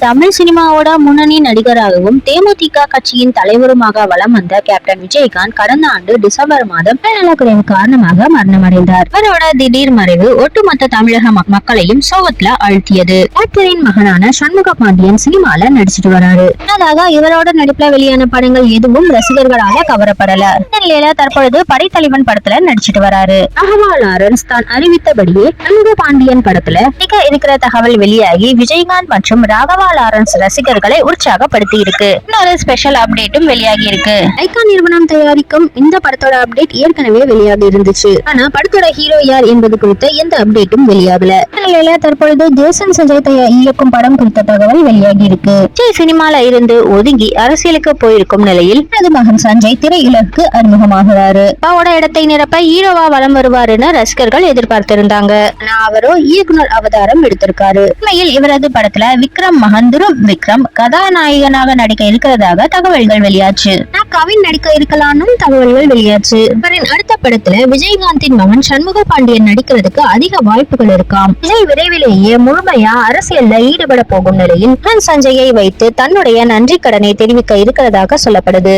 தமிழ் சினிமாவோட முன்னணி நடிகராகவும் தேமுதிக கட்சியின் தலைவருமாக வலம் வந்த கேப்டன் விஜயகாந்த் கடந்த ஆண்டு டிசம்பர் மாதம் நலக்குறைவு காரணமாக மரணமடைந்தார். அவரோட திடீர் மறைவு ஒட்டுமொத்த தமிழக மக்களையும் சோகத்துல அழுத்தியது. கேப்டனின் மகனான சண்முக பாண்டியன் சினிமால நடிச்சிட்டு வராரு. அதாக இவரோட நடிப்புல வெளியான படங்கள் எதுவும் ரசிகர்களால கவரப்படல. நிலையில தற்பொழுது படைத்தலைவன் படத்துல நடிச்சிட்டு வராரு. ராகவா லாரன்ஸ் தான் அறிவித்தபடியே சண்முக பாண்டியன் படத்துல நடிக்க இருக்கிற தகவல் வெளியாகி விஜயகாந்த் மற்றும் ராகவா லாரன்ஸ் ரசிகர்களை உற்சாகப்படுத்தி இருக்கு. இன்னொரு ஸ்பெஷல் அப்டேட்டும் வெளியாகி இருக்கு. லைகா நிறுவனம் தயாரிக்கும் இந்த படத்தோட அப்டேட் ஏற்கனவே வெளியாகி இருந்துச்சு. ஆனா படத்தோட ஹீரோ யார் என்பது குறித்த எந்த அப்டேட்டும் வெளியாகல. நிலையில தற்பொழுது ஜேசன் சஞ்சய் இயக்கும் படம் குறித்த தகவல் வெளியாகி இருக்கு. விஜய் சினிமால இருந்து ஒதுங்கி அரசியலுக்கு போயிருக்கும் நிலையில் தனது மகன் சஞ்சய் திரையுலகுக்கு அறிமுகமாகிறாரு. அப்பாவோட இடத்தை நிரப்ப ஹீரோவா வலம் வருவாருன்னு ரசிகர்கள் எதிர்பார்த்திருந்தாங்க. ஆனா அவரோ இயக்குனர் அவதாரம் எடுத்திருக்காரு. உண்மையில் இவரது படத்துல விக்ரம் மகன் விக்ரம் கதாநாயகனாக நடிக்க இருக்கிறதாக தகவல்கள் வெளியாச்சு. கவின் நடிக்க இருக்கலாம்னு தகவல்கள் வெளியாச்சு. இவரின் அடுத்த படத்துல விஜயகாந்தின் மகன் சண்முக பாண்டியன் நடிக்கிறதுக்கு அதிக வாய்ப்புகள் இருக்காம். விஜய் விரைவிலேயே முழுமையா அரசியல்ல ஈடுபட போகும் நிலையில் சஞ்சயை வைத்து தன்னுடைய நன்றி கடனை தெரிவிக்க இருக்கிறதாக சொல்லப்படுது.